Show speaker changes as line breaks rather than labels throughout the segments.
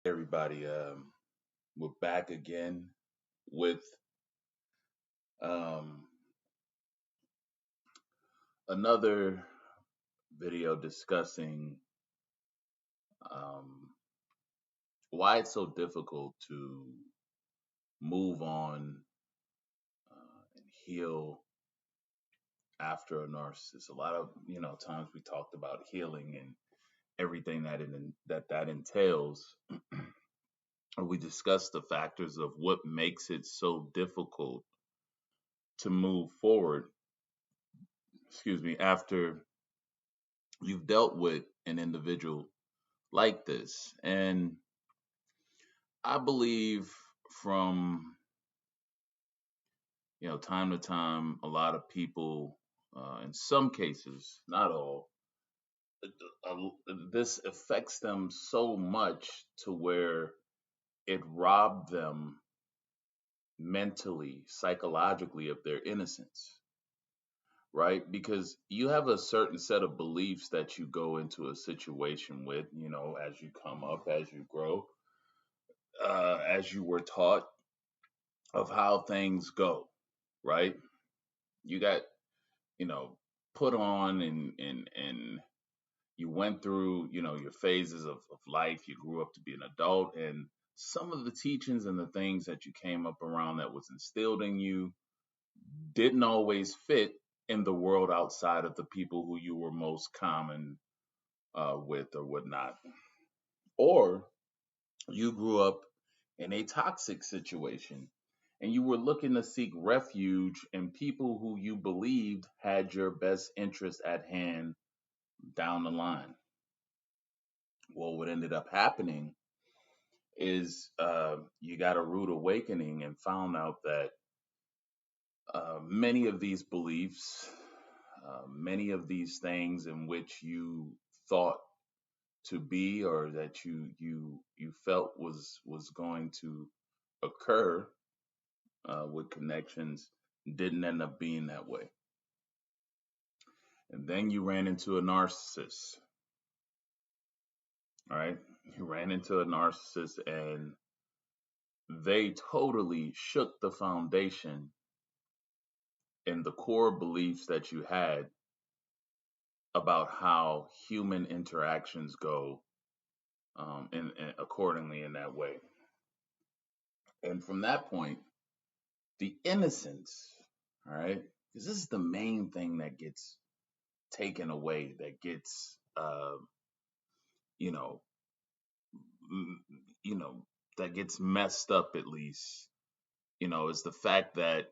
Everybody. We're back again with um, another video discussing um, why it's so difficult to move on and heal after a narcissist. A lot of times we talked about healing and everything that entails. We discussed the factors of what makes it so difficult to move forward. Excuse me, after you've dealt with an individual like this. And I believe from, time to time, a lot of people, in some cases, not all, this affects them so much to where it robbed them mentally, psychologically of their innocence, right? Because you have a certain set of beliefs that you go into a situation with, as you come up, as you grow, as you were taught of how things go, right? You got, you know, put on and you went through, your phases of life. You grew up to be an adult, and some of the teachings and the things that you came up around that was instilled in you didn't always fit in the world outside of the people who you were most common with or whatnot. Or you grew up in a toxic situation and you were looking to seek refuge in people who you believed had your best interest at hand down the line. Well, what ended up happening is you got a rude awakening and found out that many of these beliefs, many of these things in which you thought to be or that you felt was going to occur with connections didn't end up being that way. And then you ran into a narcissist, right? You ran into a narcissist and they totally shook the foundation and the core beliefs that you had about how human interactions go and accordingly in that way. And from that point, the innocence, all right, because this is the main thing that gets taken away, that gets, you know, m- you know, that gets messed up at least, is the fact that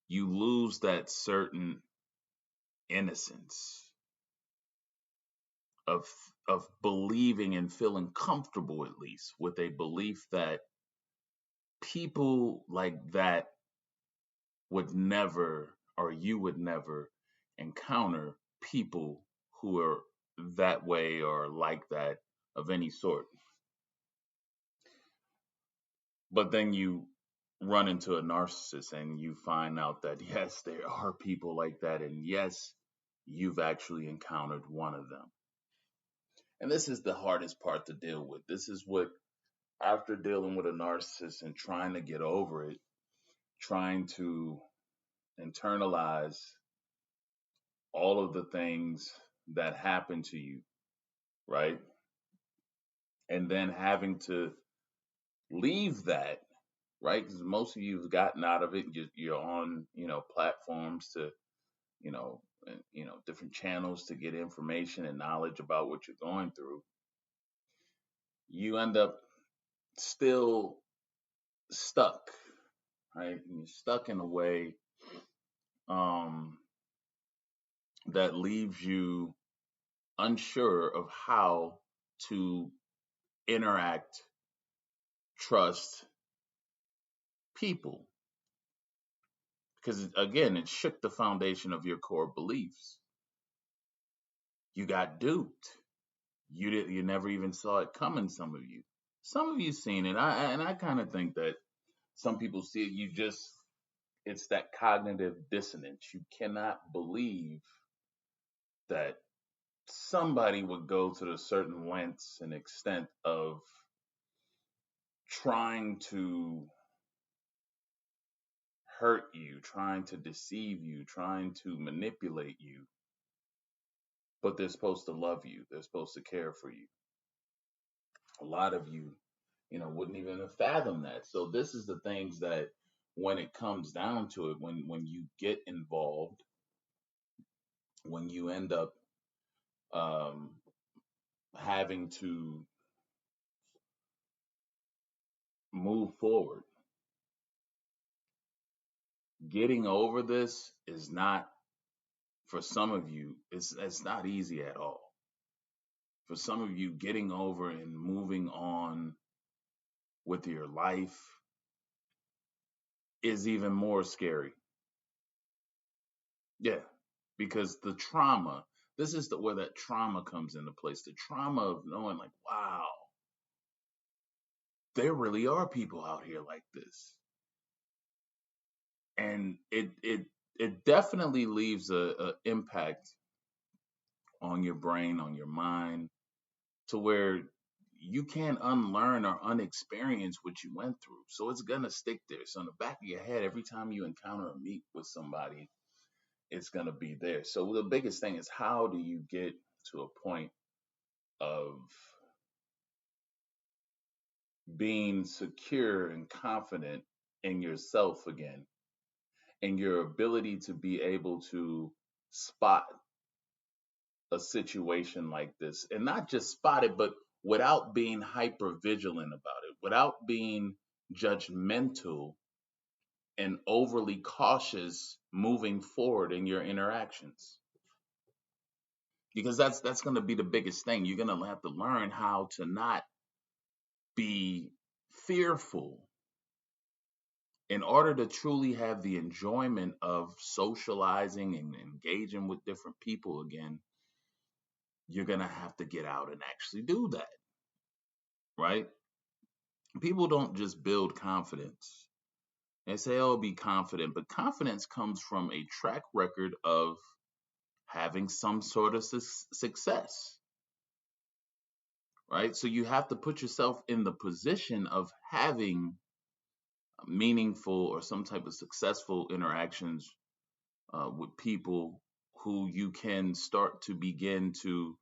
you lose that certain innocence of of believing and feeling comfortable at least with a belief that people like that would never or you would never encounter people who are that way or like that of any sort. But then you run into a narcissist and you find out that yes, there are people like that, and yes, you've actually encountered one of them. And this is the hardest part to deal with. This is what, after dealing with a narcissist and trying to get over it, trying to internalize all of the things that happen to you, right? And then having to leave that, right? Because most of you have gotten out of it. You're on, platforms to, different channels to get information and knowledge about what you're going through. You end up still stuck, right? And you're stuck in a way um, that leaves you unsure of how to interact, trust people. Because again, it shook the foundation of your core beliefs. You got duped. You never even saw it coming. Some of you seen it. I kind of think that some people see it. It's that cognitive dissonance. You cannot believe that somebody would go to the certain lengths and extent of trying to hurt you, trying to deceive you, trying to manipulate you, but they're supposed to love you. They're supposed to care for you. A lot of you, wouldn't even fathom that. So this is the things that when it comes down to it, when you get involved, when you end up um, having to move forward, getting over this is not, for some of you, it's not easy at all. For some of you, getting over and moving on with your life is even more scary. Yeah, because the trauma, this is where that trauma comes into place. The trauma of knowing, like, wow, there really are people out here like this. And it definitely leaves a impact on your brain, on your mind, to where you can't unlearn or unexperience what you went through. So it's gonna stick there. So in the back of your head, every time you encounter or meet with somebody, it's gonna be there. So the biggest thing is, how do you get to a point of being secure and confident in yourself again, and your ability to be able to spot a situation like this, and not just spot it, but without being hyper vigilant about it, without being judgmental and overly cautious moving forward in your interactions. Because that's going to be the biggest thing. You're going to have to learn how to not be fearful in order to truly have the enjoyment of socializing and engaging with different people again. You're going to have to get out and actually do that, right? People don't just build confidence. They say, oh, be confident, but confidence comes from a track record of having some sort of success, right? So you have to put yourself in the position of having meaningful or some type of successful interactions with people who you can start to begin to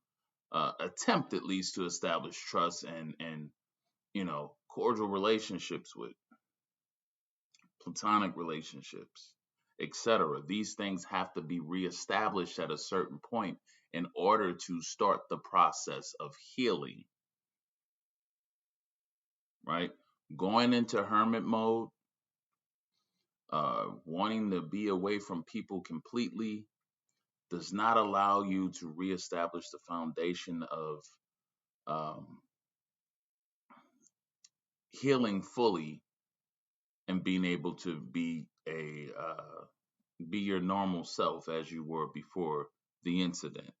attempt at least to establish trust and cordial relationships with, platonic relationships, etc. These things have to be reestablished at a certain point in order to start the process of healing, right? Going into hermit mode, wanting to be away from people completely, does not allow you to reestablish the foundation of um, healing fully and being able to be your normal self as you were before the incident.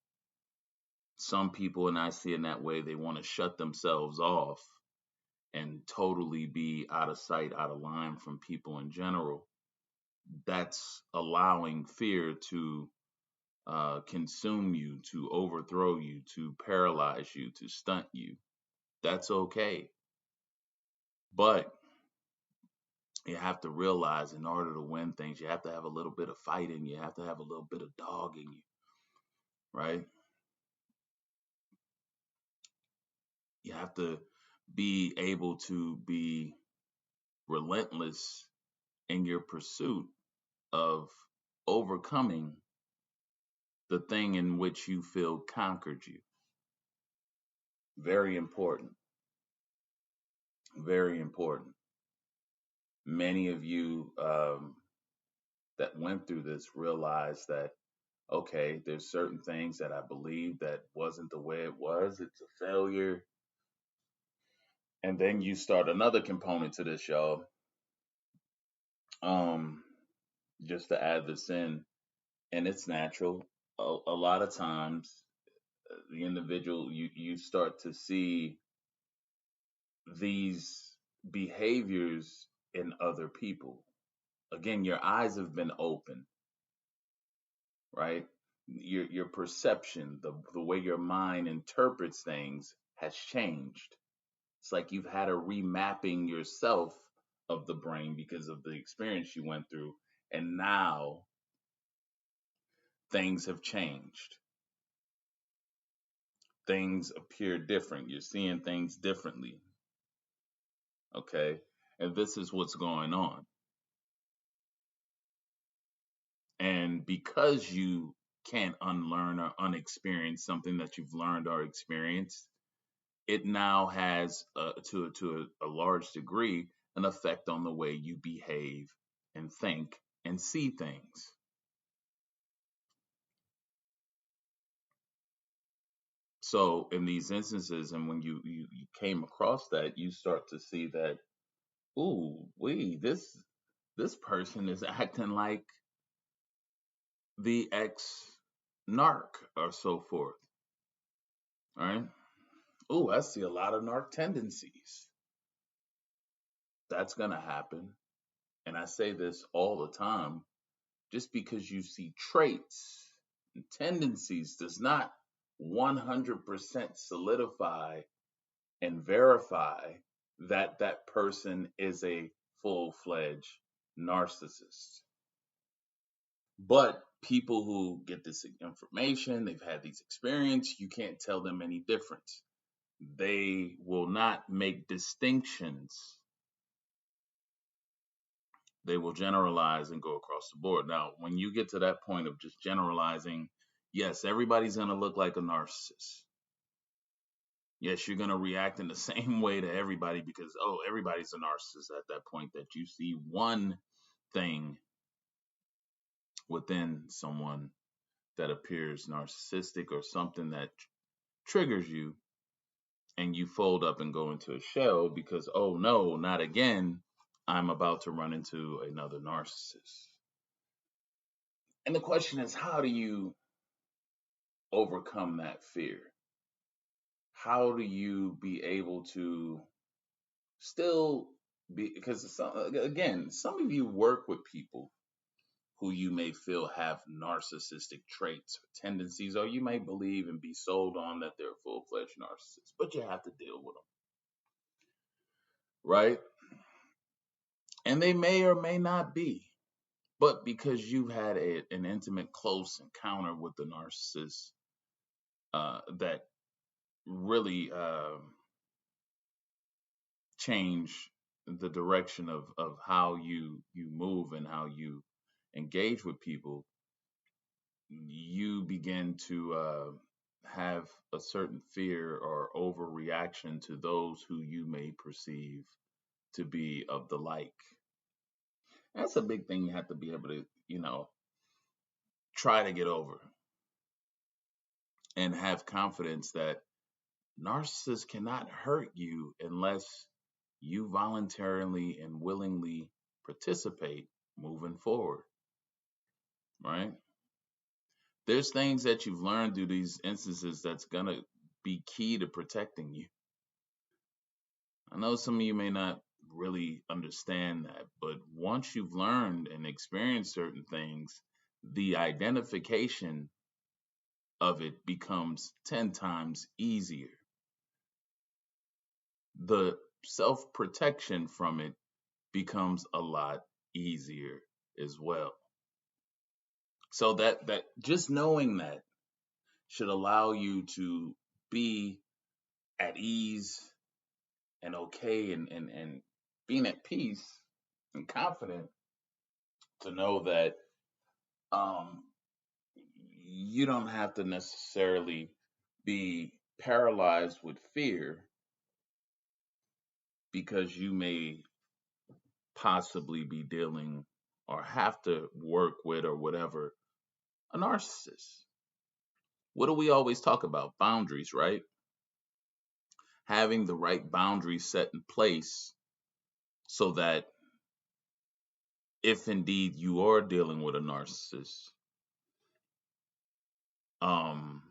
Some people, and I see in that way, they want to shut themselves off and totally be out of sight, out of line from people in general. That's allowing fear to consume you, to overthrow you, to paralyze you, to stunt you. That's okay. But you have to realize, in order to win things, you have to have a little bit of fighting. You have to have a little bit of dog in you, right? You have to be able to be relentless in your pursuit of overcoming the thing in which you feel conquered you. Very important. Very important. Many of you that went through this realize that, okay, there's certain things that I believe that wasn't the way it was. It's a failure. And then you start another component to this, y'all. Um, just to add this in, and it's natural. A lot of times, the individual, you start to see these behaviors in other people. Again, your eyes have been open, right? Your perception, the way your mind interprets things has changed. It's like you've had a remapping yourself of the brain because of the experience you went through, and now things have changed. Things appear different. You're seeing things differently. Okay. And this is what's going on. And because you can't unlearn or unexperience something that you've learned or experienced, it now has, to a large degree, an effect on the way you behave and think and see things. So in these instances, and when you came across that, you start to see that, ooh, this person is acting like the ex narc or so forth. All right. Ooh, I see a lot of narc tendencies. That's gonna happen. And I say this all the time. Just because you see traits and tendencies does not 100% solidify and verify that that person is a full-fledged narcissist. But people who get this information, they've had these experiences, you can't tell them any difference. They will not make distinctions. They will generalize and go across the board. Now, when you get to that point of just generalizing, yes, everybody's going to look like a narcissist. Yes, you're going to react in the same way to everybody because, oh, everybody's a narcissist at that point, that you see one thing within someone that appears narcissistic or something that triggers you, and you fold up and go into a shell because, oh no, not again. I'm about to run into another narcissist. And the question is, how do you overcome that fear? How do you be able to still be, because again, some of you work with people who you may feel have narcissistic traits or tendencies, or you may believe and be sold on that they're full-fledged narcissists, but you have to deal with them, right? And they may or may not be, but because you've had an intimate, close encounter with the narcissist, that really change the direction of how you move and how you engage with people, you begin to have a certain fear or overreaction to those who you may perceive to be of the like. That's a big thing you have to be able to, try to get over and have confidence that narcissists cannot hurt you unless you voluntarily and willingly participate moving forward, right? There's things that you've learned through these instances that's going to be key to protecting you. I know some of you may not really understand that, but once you've learned and experienced certain things, the identification of it becomes 10 times easier. The self protection from it becomes a lot easier as well. So that just knowing that should allow you to be at ease and okay and being at peace and confident to know that um, you don't have to necessarily be paralyzed with fear because you may possibly be dealing or have to work with or whatever a narcissist. What do we always talk about? Boundaries, right? Having the right boundaries set in place so that if indeed you are dealing with a narcissist, um,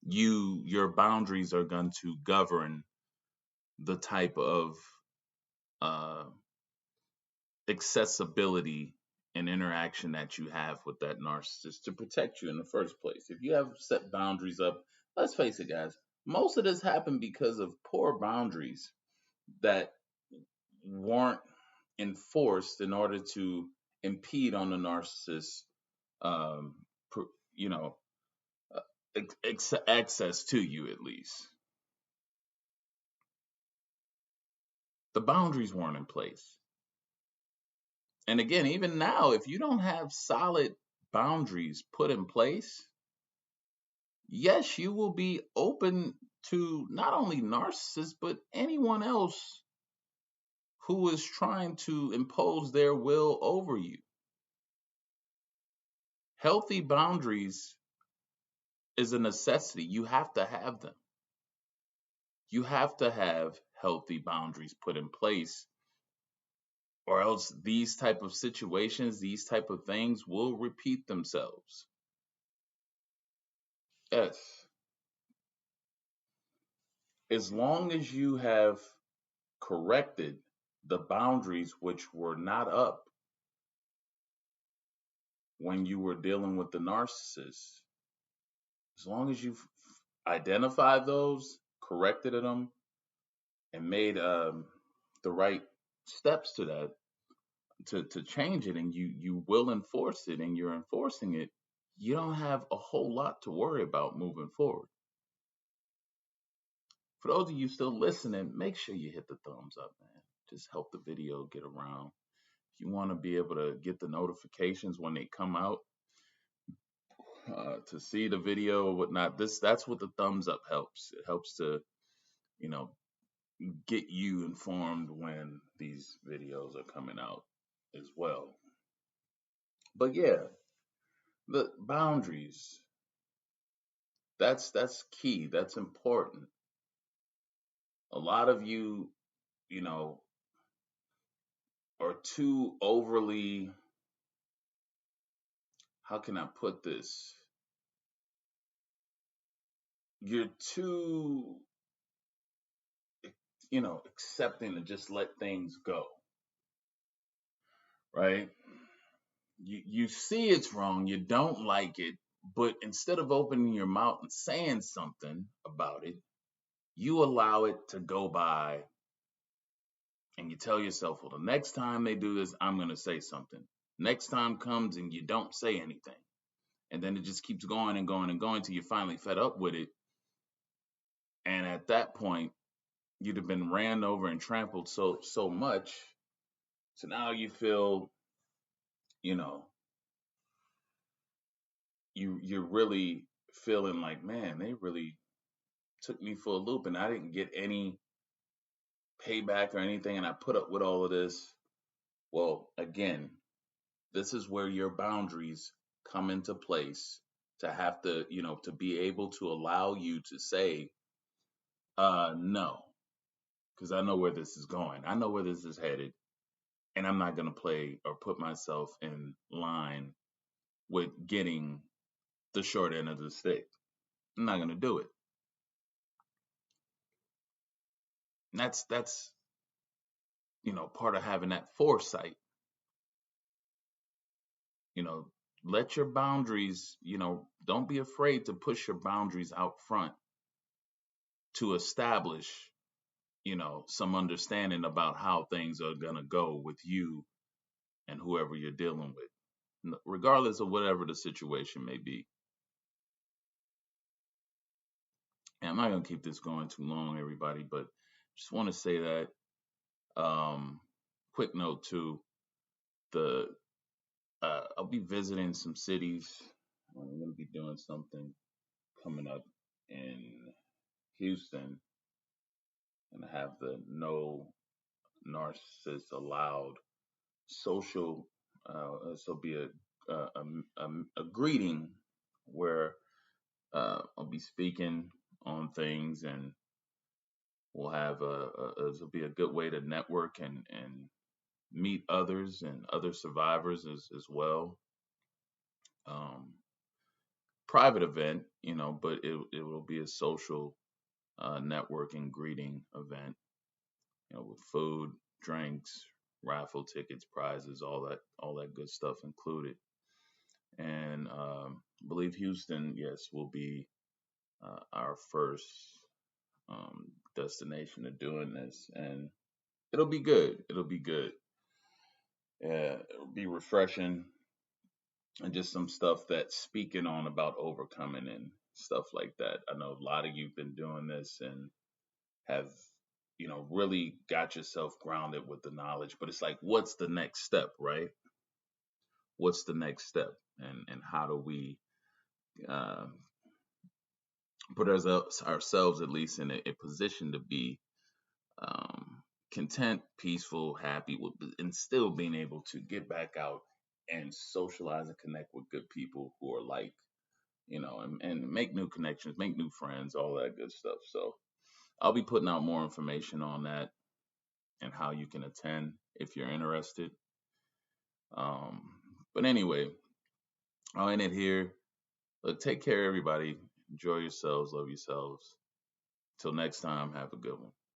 your boundaries are going to govern the type of uh, accessibility an interaction that you have with that narcissist to protect you in the first place. If you have set boundaries up, let's face it, guys, most of this happened because of poor boundaries that weren't enforced in order to impede on the narcissist's, um, you know, uh, access to you at least. The boundaries weren't in place. And again, even now, if you don't have solid boundaries put in place, yes, you will be open to not only narcissists, but anyone else who is trying to impose their will over you. Healthy boundaries is a necessity. You have to have them. You have to have healthy boundaries put in place, or else these type of situations, these type of things will repeat themselves. Yes. As long as you have corrected the boundaries which were not up when you were dealing with the narcissist, as long as you've identified those, corrected them, and made the right steps to that, to change it, and you will enforce it, and you're enforcing it, you don't have a whole lot to worry about moving forward. For those of you still listening, make sure you hit the thumbs up, man. Just help the video get around. If you want to be able to get the notifications when they come out, to see the video or whatnot, that's what the thumbs up helps. It helps to, you know, get you informed when these videos are coming out as well. But yeah, the boundaries, that's key. That's important. A lot of you, you know, are too overly, how can I put this? You're too, accepting to just let things go, right? You see it's wrong, you don't like it, but instead of opening your mouth and saying something about it, you allow it to go by, and you tell yourself, well, the next time they do this, I'm going to say something. Next time comes and you don't say anything. And then it just keeps going and going and going till you're finally fed up with it. And at that point, you'd have been ran over and trampled so much. So now you feel, you know, you're really feeling like, man, they really took me for a loop and I didn't get any payback or anything, and I put up with all of this. Well, again, this is where your boundaries come into place, to have to, to be able to allow you to say, no, because I know where this is going. I know where this is headed, and I'm not going to play or put myself in line with getting the short end of the stick. I'm not going to do it. And that's part of having that foresight. you know Let your boundaries, don't be afraid to push your boundaries out front, to establish some understanding about how things are going to go with you and whoever you're dealing with, regardless of whatever the situation may be. And I'm not going to keep this going too long, everybody, but just want to say that, quick note too, the I'll be visiting some cities. I'm going to be doing something coming up in Houston, and I have the No Narcissist Allowed social. This will be a greeting where I'll be speaking on things, and we'll have this will be a good way to network and meet others and other survivors as well. Um, Private event, but it will be a social networking greeting event, with food, drinks, raffle tickets, prizes, all that good stuff included. And I believe Houston, yes, will be our first destination of doing this, and it'll be good. It'll be good. Yeah, it'll be refreshing, and just some stuff that's speaking on about overcoming and stuff like that. I know a lot of you've been doing this and have, really got yourself grounded with the knowledge, but it's like, what's the next step, right? What's the next step? And how do we uh, put ourselves at least in a position to be um, content, peaceful, happy, and still being able to get back out and socialize and connect with good people who are like, and make new connections, make new friends, all that good stuff. So I'll be putting out more information on that and how you can attend if you're interested. Um, but anyway, I'll end it here. Look, take care, everybody. Enjoy yourselves, love yourselves. Till next time, have a good one.